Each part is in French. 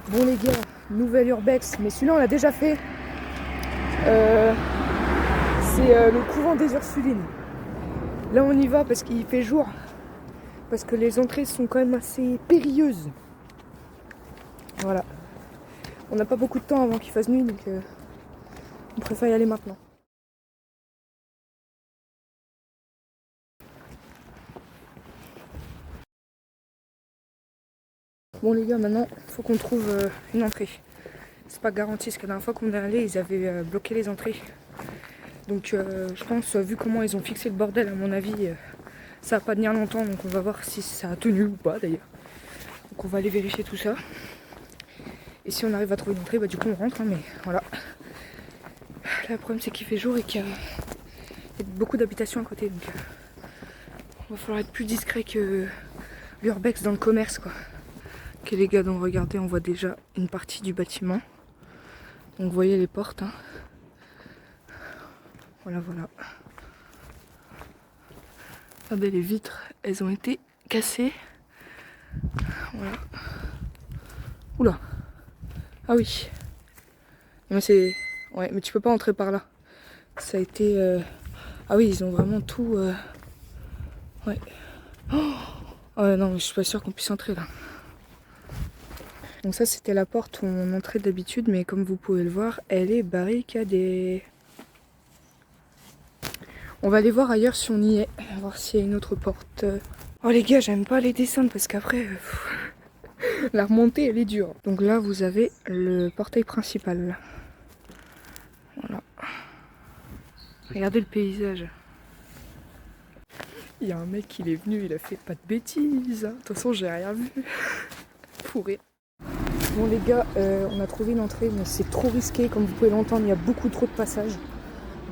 Bon les gars, nouvelle urbex, mais celui-là on l'a déjà fait. C'est le couvent des Ursulines. Là on y va parce qu'il fait jour. Parce que les entrées sont quand même assez périlleuses. Voilà. On n'a pas beaucoup de temps avant qu'il fasse nuit, donc on préfère y aller maintenant. Bon les gars, maintenant il faut qu'on trouve une entrée. C'est pas garanti, parce que la dernière fois qu'on est allé, ils avaient bloqué les entrées. Donc je pense, vu comment ils ont fixé le bordel, à mon avis, ça va pas tenir longtemps. Donc on va voir si ça a tenu ou pas d'ailleurs. Donc on va aller vérifier tout ça. Et si on arrive à trouver une entrée, bah du coup on rentre, hein, mais voilà. Là, le problème c'est qu'il fait jour et qu'il y a beaucoup d'habitations à côté. Donc il va falloir être plus discret que l'urbex dans le commerce, quoi. Ok les gars, donc regardez, on voit déjà une partie du bâtiment. Donc vous voyez les portes, hein. Voilà, voilà. Regardez, les vitres, elles ont été cassées. Voilà. Oula. Ah oui. Mais c'est... Ouais, mais tu peux pas entrer par là. Ça a été... Ah oui, ils ont vraiment tout... Ouais. Oh ouais, non, mais je suis pas sûre qu'on puisse entrer là. Donc ça, c'était la porte où on entrait d'habitude, mais comme vous pouvez le voir, elle est barricadée. On va aller voir ailleurs si on y est. On va voir s'il y a une autre porte. Oh les gars, j'aime pas les descendre parce qu'après... la remontée, elle est dure. Donc là, vous avez le portail principal. Voilà. Regardez le paysage. Il y a un mec, il est venu, il a fait pas de bêtises. De toute façon, j'ai rien vu. Pourri. Bon les gars, on a trouvé une entrée, mais c'est trop risqué. Comme vous pouvez l'entendre, il y a beaucoup trop de passages.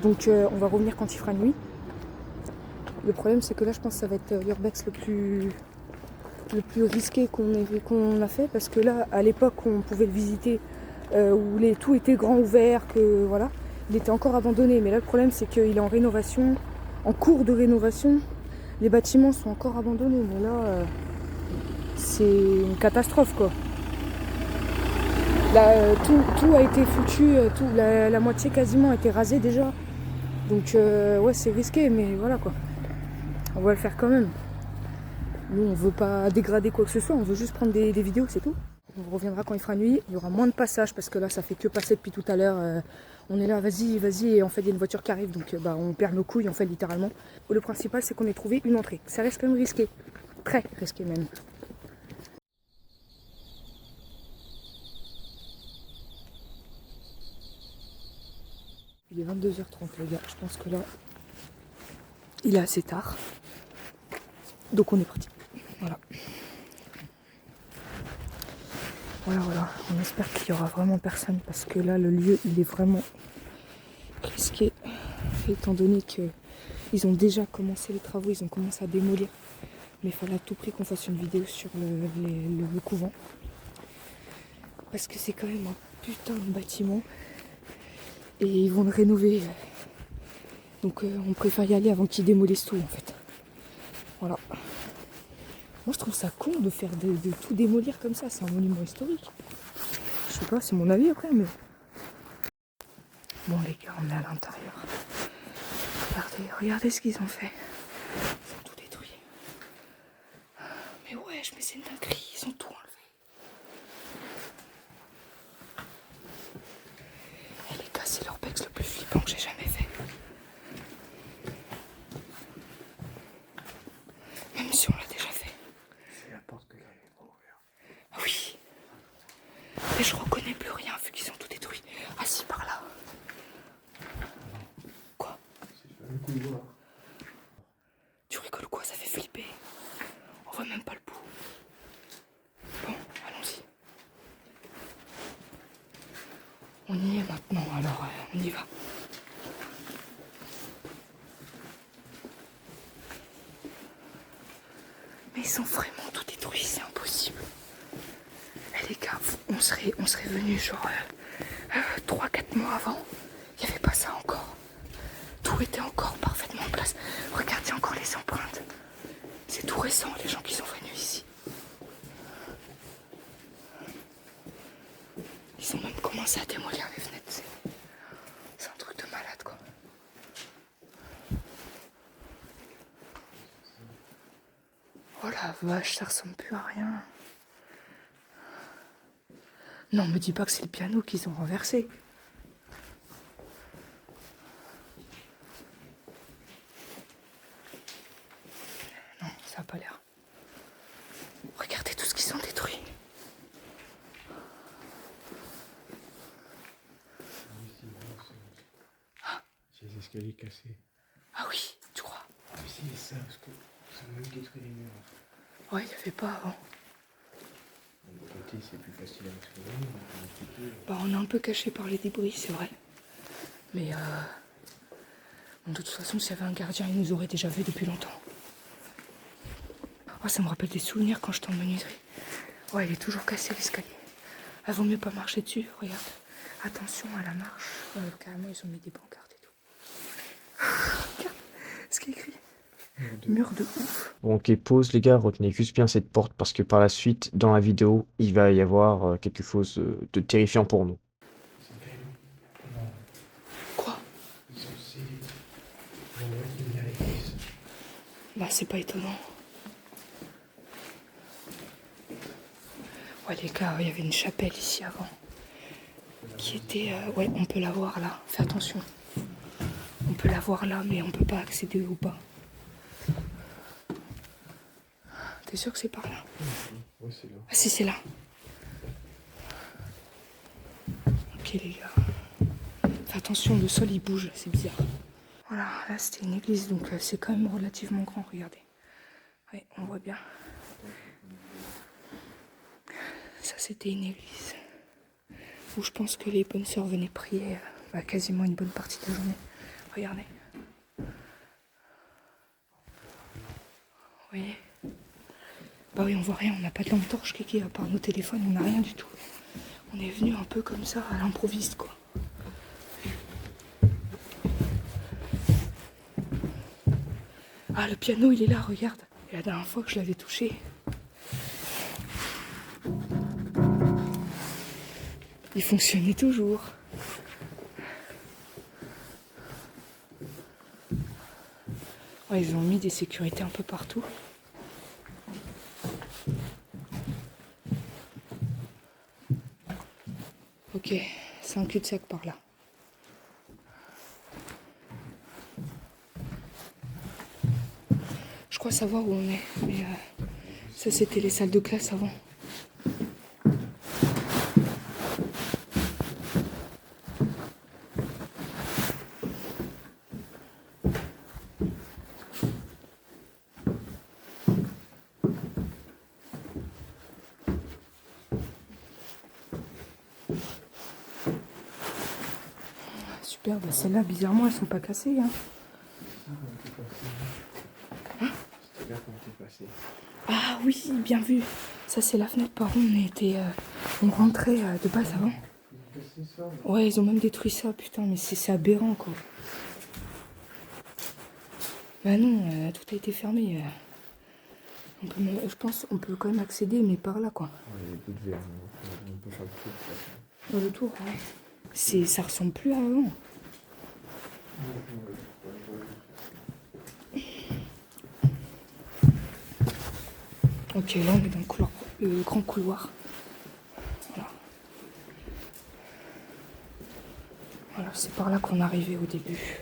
Donc on va revenir quand il fera nuit. Le problème, c'est que là, je pense que ça va être l'urbex le plus risqué qu'on a fait. Parce que là, à l'époque, on pouvait le visiter, où tout était grand ouvert, que voilà. Il était encore abandonné. Mais là, le problème, c'est qu'il est en rénovation, en cours de rénovation. Les bâtiments sont encore abandonnés. Mais là, c'est une catastrophe, quoi. Là, tout a été foutu, la moitié quasiment a été rasée déjà. Donc ouais, c'est risqué, mais voilà quoi. On va le faire quand même. Nous, on veut pas dégrader quoi que ce soit, on veut juste prendre des vidéos, c'est tout. On reviendra quand il fera nuit, il y aura moins de passages parce que là, ça fait que passer depuis tout à l'heure. On est là, vas-y, vas-y, et en fait, il y a une voiture qui arrive, donc on perd nos couilles en fait, littéralement. Le principal, c'est qu'on ait trouvé une entrée. Ça reste quand même risqué, très risqué même. Il est 22h30 les gars, je pense que là, il est assez tard. Donc on est parti. Voilà. Voilà. On espère qu'il n'y aura vraiment personne parce que là, le lieu, il est vraiment risqué. Étant donné qu'ils ont déjà commencé les travaux, ils ont commencé à démolir. Mais il fallait à tout prix qu'on fasse une vidéo sur le couvent. Parce que c'est quand même un putain de bâtiment. Et ils vont le rénover. Donc on préfère y aller avant qu'ils démolissent tout en fait. Voilà. Moi je trouve ça con de faire de tout démolir comme ça, c'est un monument historique. Je sais pas, c'est mon avis après, mais... Bon les gars, on est à l'intérieur. Regardez ce qu'ils ont fait. Ils ont tout détruit. Mais wesh, mais c'est une dinguerie, ils ont tout enlevé. Et les gars, c'est l'urbex le plus flippant que j'ai jamais fait. Même si on l'a déjà fait. C'est la porte que j'avais pas ouverte. Ah oui. Mais je reconnais plus rien vu qu'ils ont tout détruit. Ah si, par là. Quoi? Si je fais le couloir. Tu rigoles quoi? Ça fait flipper. On voit même pas le bout. Bon, allons-y. On y est maintenant, alors on y va. Mais ils ont vraiment tout détruit, c'est impossible. Eh les gars, on serait venus genre 3-4 mois avant. Il n'y avait pas ça encore. Tout était encore parfaitement en place. Regardez encore les empreintes. C'est tout récent, les gens qui sont venus ici. commencé à démolir les fenêtres. C'est un truc de malade, quoi. Oh la vache, ça ressemble plus à rien. Non, me dis pas que c'est le piano qu'ils ont renversé. Non, ça a pas l'air. Regardez tout ce qu'ils ont détruit. C'est les escaliers cassés. Ah oui, tu crois? Ah, mais si, c'est ça, parce que ça a même détruit les murs. Ouais, il n'y avait pas avant. De côté, c'est plus facile à explorer, mais de l'autre côté, Bah, on est un peu caché par les débris, c'est vrai. Mais bon, de toute façon, s'il y avait un gardien, il nous aurait déjà vu depuis longtemps. Oh, ça me rappelle des souvenirs quand j'étais en menuiserie. Ouais, il est toujours cassé l'escalier. Ah, vaut mieux pas marcher dessus, regarde. Attention à la marche. Carrément, ils ont mis des pancartes et tout. Regarde ce qu'il y a écrit. Mur de ouf. Bon, ok, pause les gars, retenez juste bien cette porte parce que par la suite, dans la vidéo, il va y avoir quelque chose de terrifiant pour nous. c'est quand même. Quoi? Ils ont scellé. On voit qu'il y a l'église. Bah, c'est pas étonnant. Ouais, les gars, il y avait une chapelle ici avant. Qui était... ouais, on peut la voir là. Fais attention. On peut la voir là, mais on peut pas accéder ou pas. T'es sûr que c'est par là? Ouais, c'est là. Ah si, c'est là. Ok les gars. Fais attention, le sol il bouge, c'est bizarre. Voilà, là c'était une église, donc c'est quand même relativement grand, regardez. Oui, on voit bien. Ça c'était une église. Où je pense que les bonnes sœurs venaient prier quasiment une bonne partie de la journée. Regardez. Vous voyez? Bah oui, on voit rien, on n'a pas de lampe torche, Kiki, à part nos téléphones, on n'a rien du tout. On est venu un peu comme ça, à l'improviste, quoi. Ah, le piano, il est là, regarde. Et la dernière fois que je l'avais touché, il fonctionnait toujours. Ouais, ils ont mis des sécurités un peu partout. Ok, c'est un cul-de-sac par là. Je crois savoir où on est, mais ça c'était les salles de classe avant. Super, bah celles-là, bizarrement, elles sont pas cassées. Hein. C'était bien comment t'es passé. Ah oui, bien vu. Ça c'est la fenêtre par où on rentrait de base avant. Ils ont cassé ça. Ouais, ils ont même détruit ça, putain, mais c'est aberrant quoi. Bah non, tout a été fermé. Je pense on peut quand même accéder, mais par là quoi. Ouais, il y a beaucoup de verre. On peut faire le tour. Dans le tour, ouais. Ça ressemble plus à avant. Ok, là on est dans le grand couloir. Voilà. Voilà, c'est par là qu'on arrivait au début.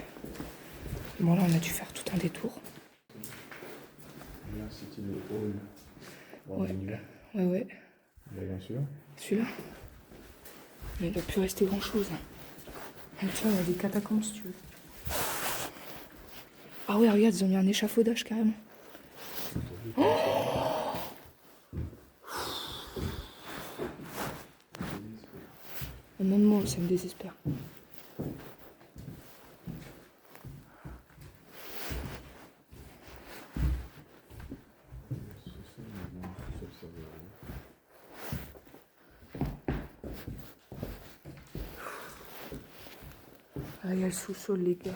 Bon là on a dû faire tout un détour. Là, c'était le hall. Bon, Ouais. on y va. Ouais, ouais. Bien sûr. Celui-là. Mais il ne doit plus rester grand chose. Tu vois, il y a des catacombes si tu veux. Ah ouais, regarde, ils ont mis un échafaudage carrément. Même moi, ça me désespère. Ah, il y a le sous-sol, les gars.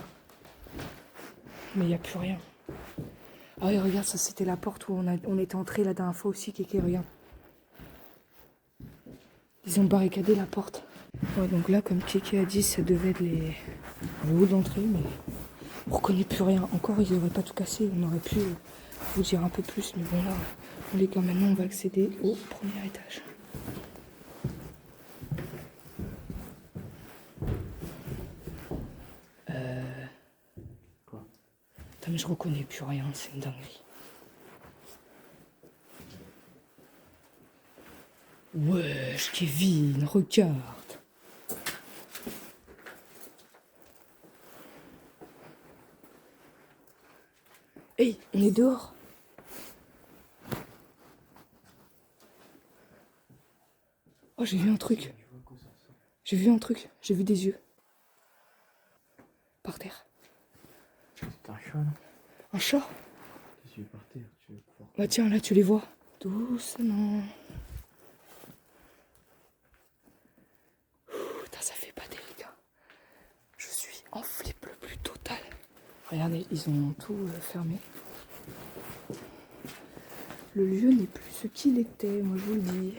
Mais il n'y a plus rien. Ah oui, regarde, ça c'était la porte où on était entré la dernière fois aussi, Kéké, regarde. Ils ont barricadé la porte. Ouais, donc là, comme Kiki a dit, ça devait être le hall d'entrée, mais on reconnaît plus rien. Encore, ils n'auraient pas tout cassé, on aurait pu vous dire un peu plus, mais bon là, les gars, maintenant on va accéder au premier étage. Quoi? Putain, mais je reconnais plus rien, c'est une dinguerie. Wesh, Kevin, regarde. Hey, on est dehors. Oh, j'ai vu un truc. J'ai vu un truc. J'ai vu des yeux. Par terre. C'est un chat, non? Un chat? Qu'est-ce que tu veux par terre? Tu veux pouvoir... Bah tiens, là, tu les vois. Doucement. Putain, ça fait pas des les gars. Je suis en flip le plus total. Regardez, ils ont tout fermé. Le lieu n'est plus ce qu'il était, moi je vous le dis.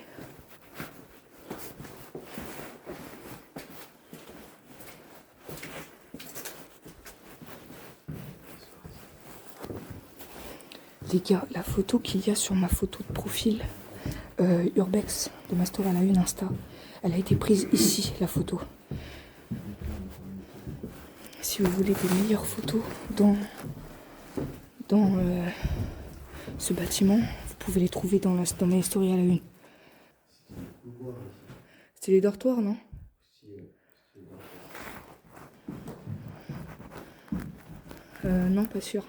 Les gars, la photo qu'il y a sur ma photo de profil Urbex de Master à la une Insta, elle a été prise ici, la photo. Si vous voulez des meilleures photos dans ce bâtiment, vous pouvez les trouver dans mes stories à la une. C'était les dortoirs, non? Non, pas sûr.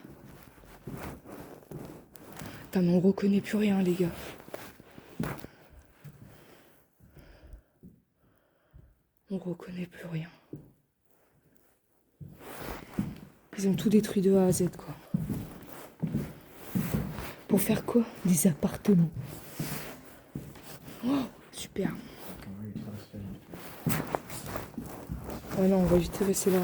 Putain, mais on reconnaît plus rien, les gars. On reconnaît plus rien. Ils ont tout détruit de A à Z, quoi. Pour faire quoi? Des appartements. Oh, super. Oh non, on va juste rester là.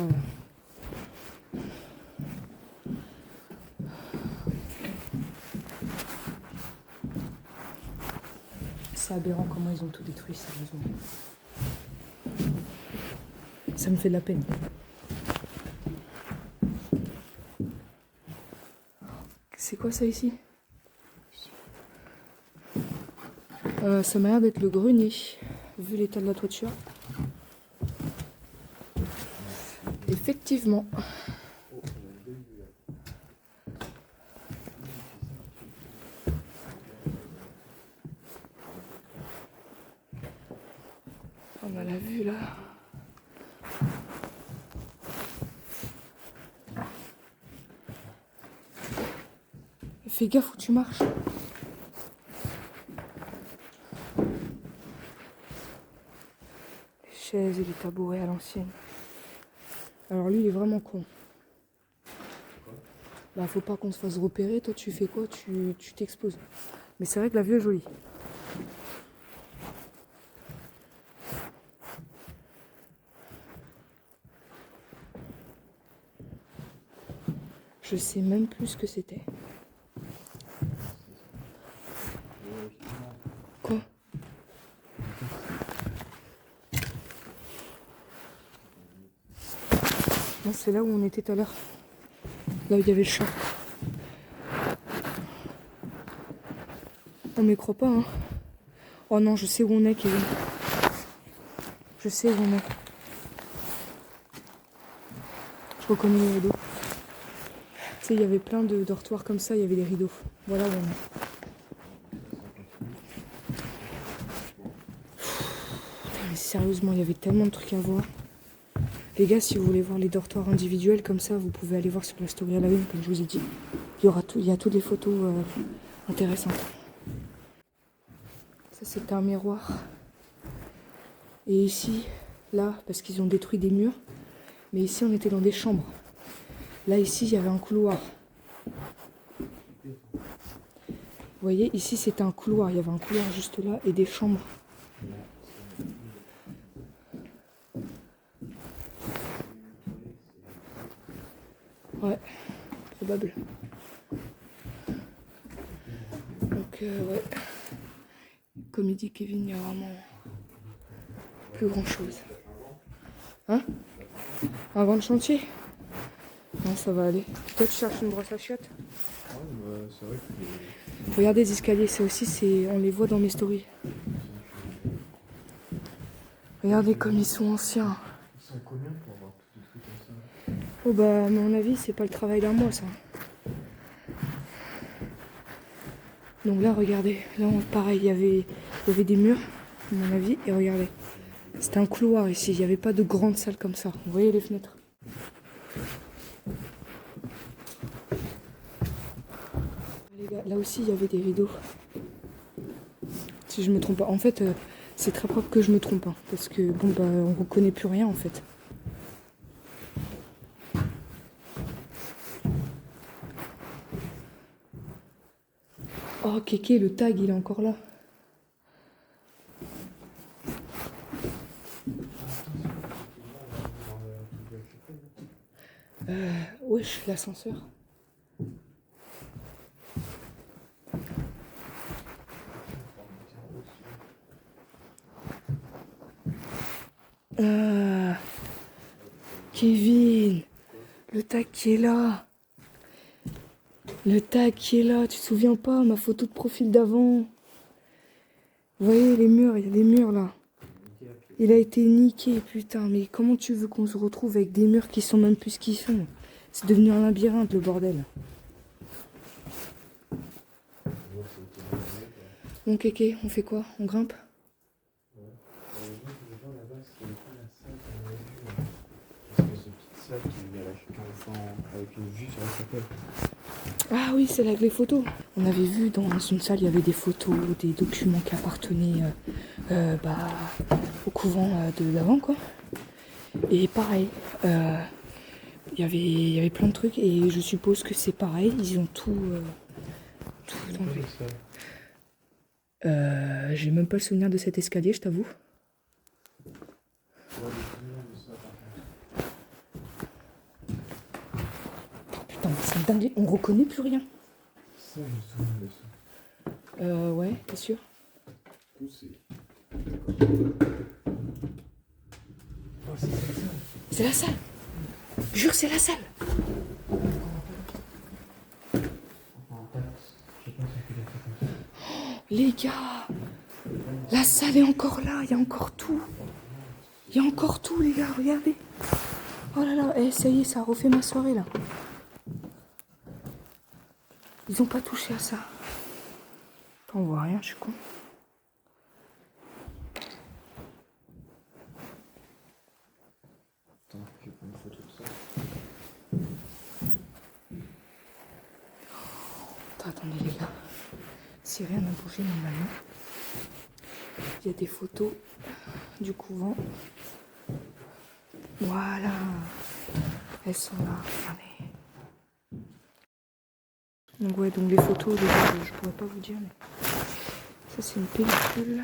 C'est aberrant comment ils ont tout détruit, sérieusement. Ça me fait de la peine. C'est quoi ça ici? Ça m'a l'air d'être le grenier, vu l'état de la toiture. Effectivement. On a la vue là. Fais gaffe où tu marches. Les chaises et les tabourets à l'ancienne. Alors lui il est vraiment con. Bah faut pas qu'on se fasse repérer, toi tu fais quoi? Tu t'exposes. Mais c'est vrai que la vue est jolie. Je sais même plus ce que c'était. Quoi? Non, c'est là où on était tout à l'heure. Là où il y avait le chat. On m'y croit pas, hein. Oh non, je sais où on est, Kevin. Je sais où on est. Je reconnais les rideaux. Tu sais, il y avait plein de dortoirs comme ça, il y avait des rideaux. Voilà où on est. Putain, mais sérieusement, il y avait tellement de trucs à voir. Les gars, si vous voulez voir les dortoirs individuels comme ça, vous pouvez aller voir sur la story à la une, comme je vous ai dit. Il y a toutes les photos intéressantes. Ça, c'est un miroir. Et ici, là, parce qu'ils ont détruit des murs, mais ici, on était dans des chambres. Là, ici, il y avait un couloir. Vous voyez, ici, c'était un couloir. Il y avait un couloir juste là et des chambres. Ouais, probable. Donc, ouais. Comme il dit Kevin, il y a vraiment Plus grand chose. Hein? Avant le chantier? Non, ça va aller. Toi, tu cherches une brosse à chiottes? Ah, bah, c'est vrai que Regardez les escaliers, ça aussi, on les voit dans mes stories. Regardez comme ils sont anciens. ils sont combien pour avoir tous des trucs comme ça? Oh bah, à mon avis, c'est pas le travail d'un mois, ça. Donc là, regardez. Là, pareil, il y avait des murs, à mon avis. Et regardez. C'était un couloir ici. Il n'y avait pas de grande salle comme ça. Vous voyez les fenêtres? Les gars, là aussi, il y avait des rideaux. Si je me trompe pas. En fait, c'est très propre que je me trompe. Hein, parce que, bon, bah, on reconnaît plus rien, en fait. Oh, Kéké, le tag, il est encore là. Wesh, l'ascenseur. Kevin, le tag qui est là. Le tag qui est là, tu te souviens pas, ma photo de profil d'avant. Vous voyez les murs, il y a des murs là. Il a été niqué, putain, mais comment tu veux qu'on se retrouve avec des murs qui sont même plus ce qu'ils sont? C'est devenu un labyrinthe le bordel. Bon Kéké, on fait quoi? On grimpe? Avec une vue sur la chapelle. Ah oui, c'est là avec les photos. On avait vu dans une salle, il y avait des photos, des documents qui appartenaient au couvent de l'avant, quoi. Et pareil, il y avait plein de trucs et je suppose que c'est pareil, ils ont tout enlevé. J'ai même pas le souvenir de cet escalier, je t'avoue. Putain, c'est dingue, on reconnaît plus rien. Ça, je me souviens de ça. Ouais, t'es sûr? C'est la salle. Jure, c'est la salle. Les gars, la salle est encore là, il y a encore tout. Il y a encore tout, les gars, regardez. Oh là là, ça y est, ça a refait ma soirée, là. Ils ont pas touché à ça. On voit rien, je suis con. Attends, je vais prendre une photo de ça. Attendez, les gars. Si rien n'a bougé, normalement, il y a des photos du couvent. Voilà. Elles sont là, regardez. Donc ouais, donc les photos, les gars, je pourrais pas vous dire, mais ça c'est une pellicule.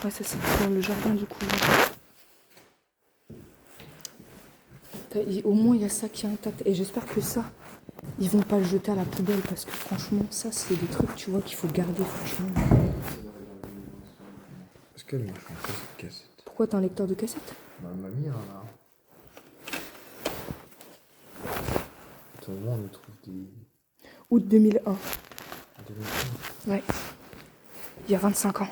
Ouais, ça c'est dans le jardin du couvent. Au moins il y a ça qui est intact. Et j'espère que ça, ils vont pas le jeter à la poubelle parce que franchement, ça c'est des trucs, tu vois, qu'il faut garder franchement. Est-ce qu'elle marche en fait cette cassette? Pourquoi t'as un lecteur de cassette? Bah, mamie, là. Au moins, on trouve des. Août 2001. 2001. Ouais. Il y a 25 ans.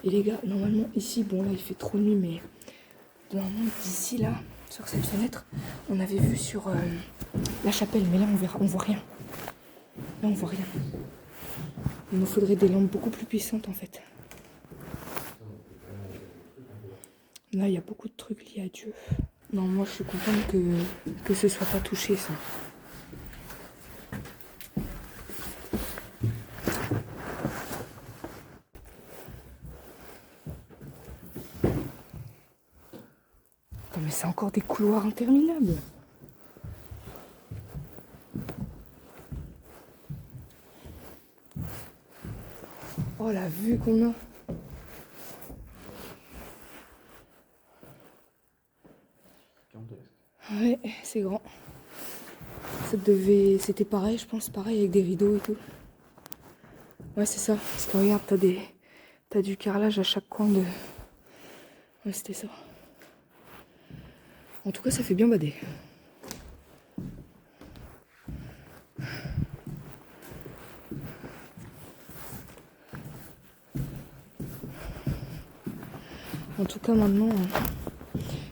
Et les gars, normalement ici, bon là il fait trop nuit, mais normalement d'ici là, sur cette fenêtre, on avait vu sur la chapelle, mais là on voit rien. Là on voit rien. Il nous faudrait des lampes beaucoup plus puissantes en fait. Là il y a beaucoup de trucs liés à Dieu. Non, moi je suis contente que ce soit pas touché ça. Non mais c'est encore des couloirs interminables. Oh la vue qu'on a. Ouais, c'est grand. C'était pareil, je pense, pareil avec des rideaux et tout. Ouais, c'est ça. Parce que regarde, t'as du carrelage à chaque coin de... Ouais, c'était ça. En tout cas, ça fait bien bader. En tout cas, maintenant,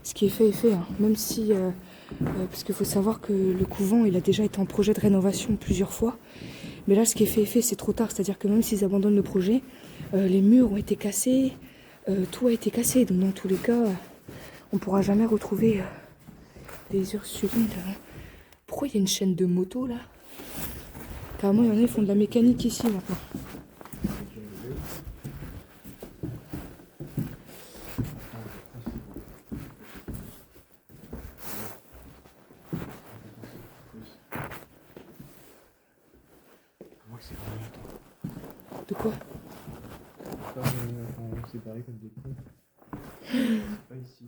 ce qui est fait est fait. Hein. Même si... parce qu'il faut savoir que le couvent, il a déjà été en projet de rénovation plusieurs fois. Mais là, ce qui est fait est fait, c'est trop tard. C'est-à-dire que même s'ils abandonnent le projet, les murs ont été cassés, tout a été cassé. Donc dans tous les cas, on ne pourra jamais retrouver des Ursulines. Pourquoi il y a une chaîne de moto là? Carrément, il y en a qui font de la mécanique ici maintenant. Moi, c'est vraiment longtemps. De quoi? On s'est séparés comme des cons. C'est pas ici.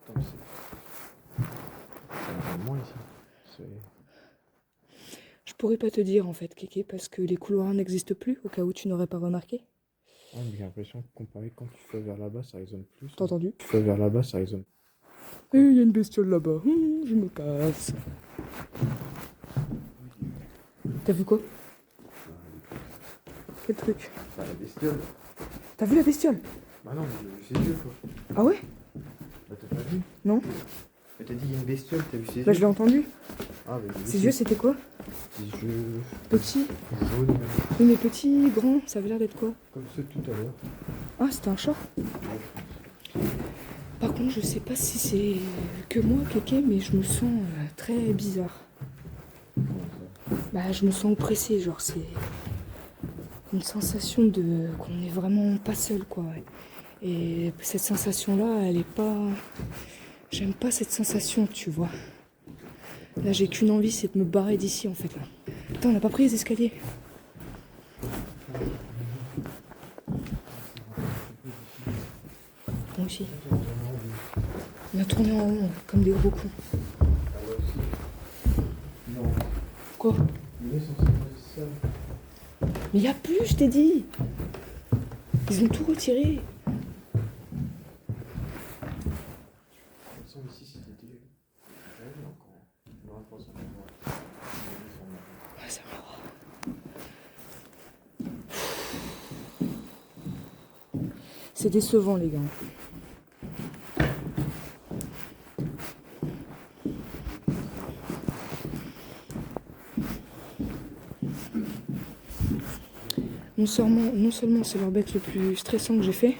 Attends, c'est vraiment ici. Je pourrais pas te dire en fait, Kéké, parce que les couloirs n'existent plus, au cas où tu n'aurais pas remarqué. Ouais, mais j'ai l'impression que comparé quand tu fais vers là-bas, ça résonne plus. T'as entendu? Tu fais vers là-bas, ça résonne. Et il y a une bestiole là-bas. Je me casse. T'as vu quoi? Quel truc? Bah, la bestiole. T'as vu la bestiole? Bah non, mais j'ai vu ses yeux, quoi. Ah ouais? Bah t'as pas vu? Non. Mais t'as dit il y a une bestiole, t'as vu ses yeux? Bah je l'ai entendu. Ah, bah, j'ai vu Ses yeux c'était quoi? Des yeux Petits? jaunes, même. Oui mais petits, grands, ça avait l'air d'être quoi? Comme ceux de tout à l'heure. Ah c'était un chat? Par contre je sais pas si c'est que moi, Kéké, mais je me sens très bizarre. Bah je me sens oppressée, genre c'est une sensation de qu'on est vraiment pas seul quoi. Et cette sensation là, elle est pas... J'aime pas cette sensation, tu vois. Là j'ai qu'une envie, c'est de me barrer d'ici en fait là. Attends, on n'a pas pris les escaliers. Moi aussi. On a tourné en rond, comme des gros cons. Non. Quoi? Il est censé être seul. Mais y a plus, je t'ai dit. Ils ont tout retiré. Ici, c'était des... Ouais, ça va. C'est décevant, les gars. Non seulement c'est l'urbex le plus stressant que j'ai fait,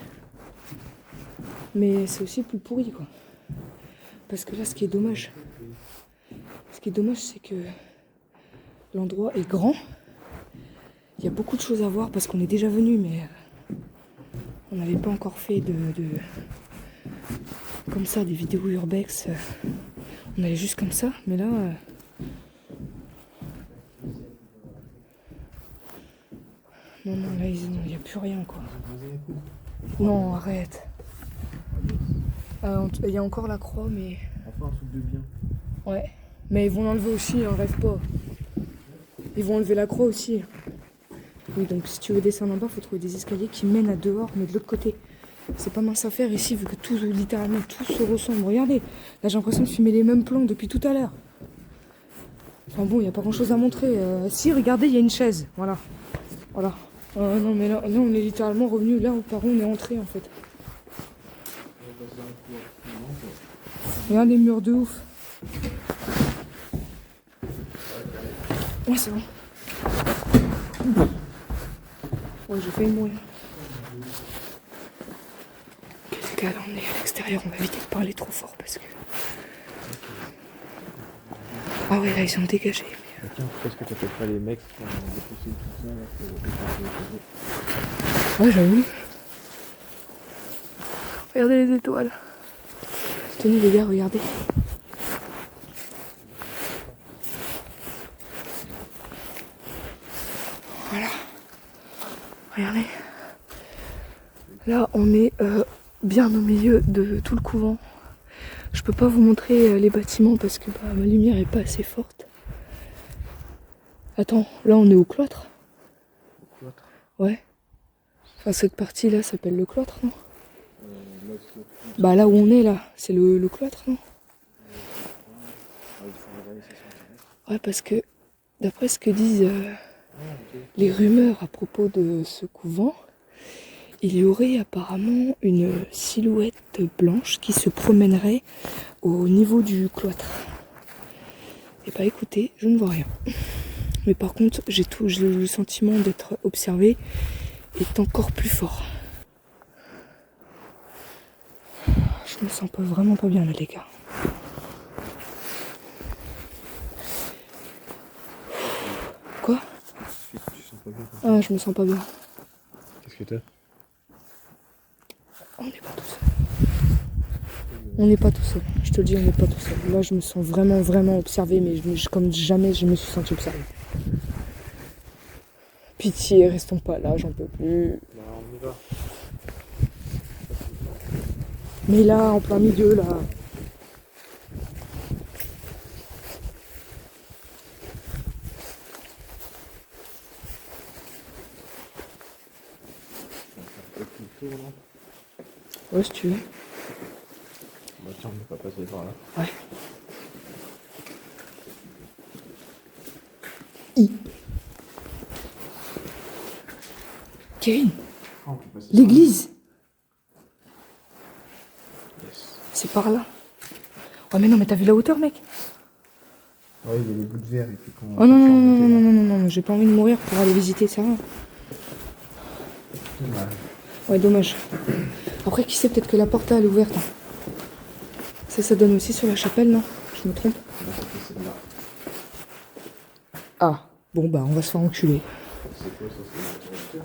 mais c'est aussi le plus pourri, quoi. Parce que là, ce qui est dommage, c'est que l'endroit est grand. Il y a beaucoup de choses à voir parce qu'on est déjà venu, mais on n'avait pas encore fait de comme ça, des vidéos urbex. On allait juste comme ça, mais là... Non, là, il n'y a plus rien, quoi. Non, arrête. Il y a encore la croix, mais... Enfin, un truc de bien. Ouais. Mais ils vont l'enlever aussi, hein, rêve pas. Ils vont enlever la croix aussi. Oui, donc si tu veux descendre en bas, il faut trouver des escaliers qui mènent à dehors, mais de l'autre côté. C'est pas mince à faire ici, vu que tout, littéralement, tout se ressemble. Regardez, là j'ai l'impression de filmer les mêmes plans depuis tout à l'heure. Enfin bon, il n'y a pas grand chose à montrer. Si, regardez, il y a une chaise. Voilà. Voilà. Non, mais là, on est littéralement revenu là où par où on est entré en fait. Regarde les murs de ouf. Ouais, c'est bon. Ouais, j'ai failli mourir. Qu'est-ce qu'elle en est à l'extérieur? On va éviter de parler trop fort parce que... Ah ouais, là, ils ont dégagé. Mais tiens, pourquoi est-ce que t'appelles pas les mecs pour dépousser tout ça là, pour... Ouais, j'avoue. Regardez les étoiles. Tenez les gars, regardez. Voilà. Regardez. Là, on est bien au milieu de tout le couvent. Je peux pas vous montrer les bâtiments parce que ma lumière est pas assez forte. Attends, là on est au cloître. Au cloître. Ouais. Enfin cette partie là s'appelle le cloître, non? Là, c'est le cloître. Bah là où on est là, c'est le cloître, non? Ah, il faut regarder si c'est intéressant. Ouais, parce que d'après ce que disent Ah, ok. les rumeurs à propos de ce couvent, il y aurait apparemment une silhouette blanche qui se promènerait au niveau du cloître. Et bah écoutez, je ne vois rien. Mais par contre, j'ai le sentiment d'être observé est encore plus fort. Je me sens pas vraiment pas bien là, les gars. Quoi? Tu sens pas bien comme ça? Ah, je me sens pas bien. Qu'est-ce que t'as? On n'est pas tout seul. On n'est pas tout seul. Je te le dis, on n'est pas tout seul. Là, je me sens vraiment, vraiment observé, mais comme jamais je me suis senti observé. Pitié, restons pas là, j'en peux plus. Bah, on y va. Mais là, en plein milieu, là. On va faire tout le tour là. Ouais, si tu veux. Bah, tiens, on n'est pas passé par là. Ouais. Kevin, Ah, on peut passer par l'église, là. Yes. c'est par là. Ouais, mais non, mais t'as vu la hauteur, mec? Ouais, il y a les bouts de verre et puis qu'on. Oh non, non, non, non, non, non, non, j'ai pas envie de mourir pour aller visiter ça. Dommage. Ouais, dommage. Après, qui sait, peut-être que la porte elle est ouverte. Ça donne aussi sur la chapelle, non? Je me trompe? Là, ça fait celle-là. Ah, bon, bah, on va se faire enculer. C'est quoi ça? C'est l'interrupteur?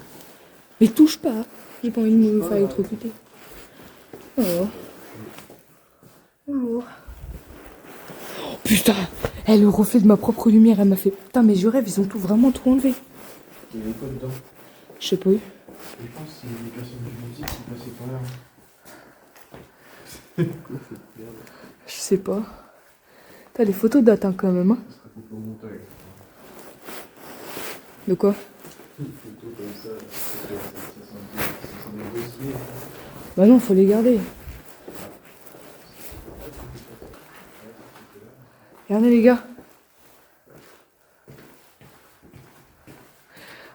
Mais touche pas, j'ai pas envie de me faire électrocuter. Oh. Bonjour. Oh, putain, le reflet de ma propre lumière, elle m'a fait. Putain, mais je rêve, ils ont vraiment tout enlevé. Il y avait quoi dedans? Je sais pas eu. Je pense que c'est les personnes de musique qui passaient par là. C'est quoi cette merde? Je sais pas. T'as les photos datent hein, quand même. Hein. Ça sera coupé au montage. De quoi? Une photo comme ça, ça sent des dossiers. Bah non, faut les garder. Regardez les gars.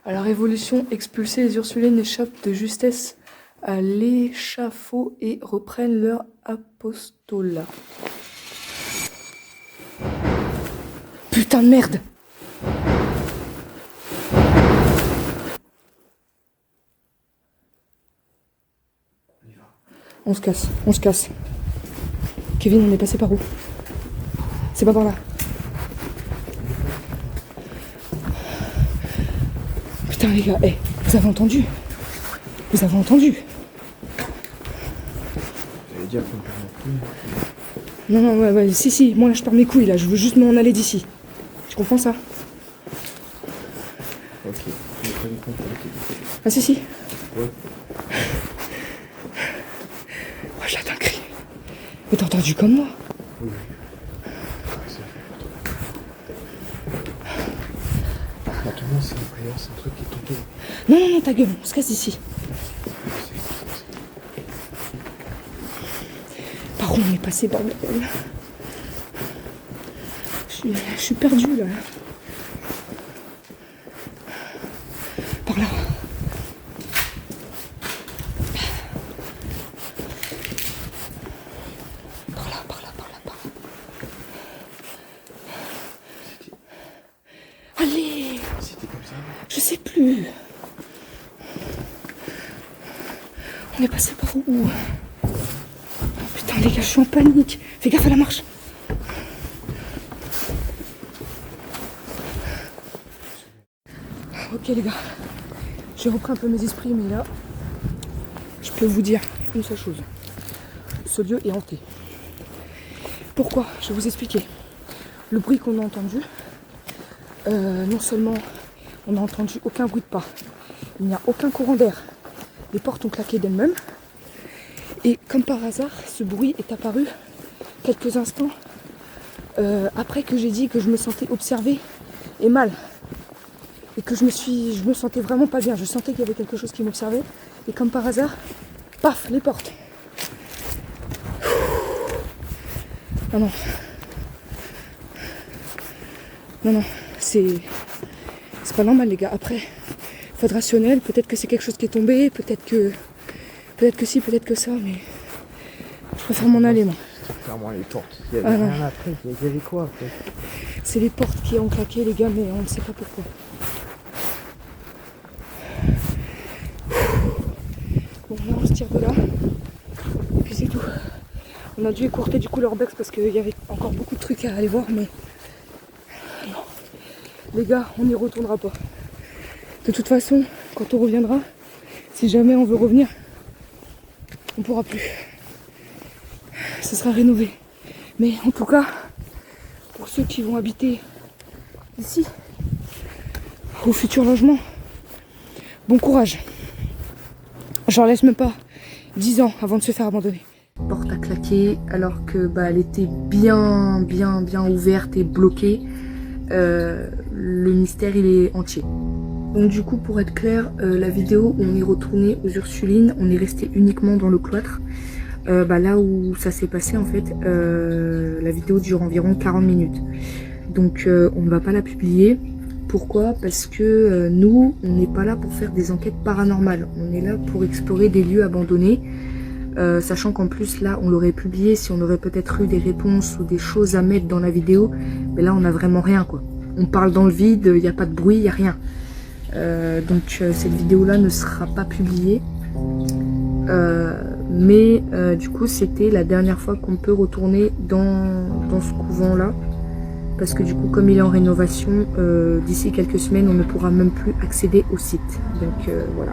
À la Révolution, expulsés, les Ursulines échappent de justesse à l'échafaud et reprennent leur apostolat. Putain de merde! On se casse, on se casse. Kevin, on est passé par où? C'est pas par là. Putain les gars, vous avez entendu? Vous avez entendu? J'allais dire qu'on peut plus. Non, ouais, si, moi là je perds mes couilles là, je veux juste m'en aller d'ici. Tu comprends ça? Ok, je vais prendre compte. Ah si. Ouais. Oh, je l'attends crier. Mais t'as entendu comme moi? Oui. Ça fait pas trop. Maintenant, c'est une prière, c'est un truc qui est tombé. Non, ta gueule, on se casse d'ici. Par où on est passé, bordel? Je suis perdu là. Par là. Par là. Allez! C'était comme ça? Je sais plus. On est passé par où? Oh, putain les gars, je suis en panique. Fais gaffe à la marche. Ok les gars, j'ai repris un peu mes esprits, mais là, je peux vous dire une seule chose. Ce lieu est hanté. Pourquoi? Je vais vous expliquer. Le bruit qu'on a entendu, non seulement on n'a entendu aucun bruit de pas, il n'y a aucun courant d'air. Les portes ont claqué d'elles-mêmes. Et comme par hasard, ce bruit est apparu quelques instants après que j'ai dit que je me sentais observée et mal. Et que je me sentais vraiment pas bien. Je sentais qu'il y avait quelque chose qui m'observait. Et comme par hasard, paf, les portes. Ah non. Non, c'est pas normal les gars. Après, faut être rationnel. Peut-être que c'est quelque chose qui est tombé. Peut-être que si, peut-être que ça. Mais je préfère m'en aller moi. Clairement les portes. Il y avait rien après. Il y avait quoi après? C'est les portes qui ont claqué les gars, mais on ne sait pas pourquoi. Bon là on se tire de là. Et puis c'est tout. On a dû écourter du coup l'Orbex parce qu'il y avait encore beaucoup de trucs à aller voir, mais non. Les gars, on n'y retournera pas. De toute façon, quand on reviendra, si jamais on veut revenir, on pourra plus. Ce sera rénové. Mais en tout cas, pour ceux qui vont habiter ici, au futur logement, bon courage. J'en laisse même pas 10 ans avant de se faire abandonner. La porte a claqué alors que elle était bien ouverte et bloquée. Le mystère il est entier. Donc du coup pour être clair, la vidéo où on est retourné aux Ursulines, on est resté uniquement dans le cloître. Là où ça s'est passé en fait, la vidéo dure environ 40 minutes. Donc on ne va pas la publier. Pourquoi? Parce que nous, on n'est pas là pour faire des enquêtes paranormales. On est là pour explorer des lieux abandonnés. Sachant qu'en plus là, on l'aurait publié si on aurait peut-être eu des réponses ou des choses à mettre dans la vidéo. Mais là, on n'a vraiment rien quoi. On parle dans le vide, il n'y a pas de bruit, il n'y a rien. Donc cette vidéo-là ne sera pas publiée. Mais du coup c'était la dernière fois qu'on peut retourner dans ce couvent là parce que du coup comme il est en rénovation, d'ici quelques semaines on ne pourra même plus accéder au site, donc voilà.